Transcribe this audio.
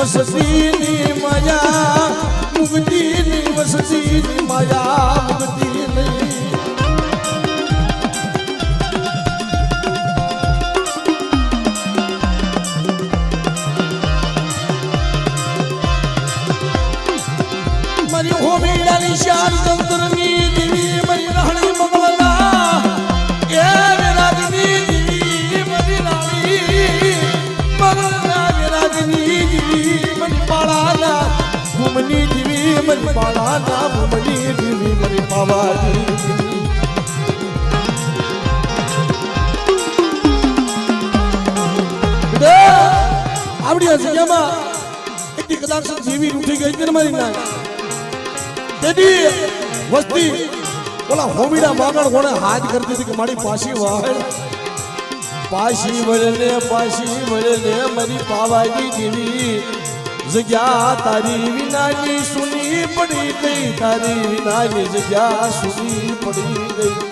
વસતીની માયા મુક્તિની વસતીની માયા મુક્તિ નહીં મારી હોમીડાની શાન તંત્રની દેવી મારી રાણી મંગળના એ વિરાજની દેવી મારી રાણી મંગળના વિરાજની દેવી મારી પાળાના ભૂમની દેવી મારી પાળાના ભૂમની દેવી મારી પાવાની આવડી જગ્યામાં એટલી કદાચ જેવી ઉઠી ગઈ હતી મારી ના તેડી વસ્તી ઓલા હોમીડા માગણ કોણે હાથ કરતી હતી કે મારી પાછી વળે મારી પાવાની દેવી જગ્યા તારી વિનાની સુની પડી ગઈ તારી વિનાની જગ્યા સુની પડી ગઈ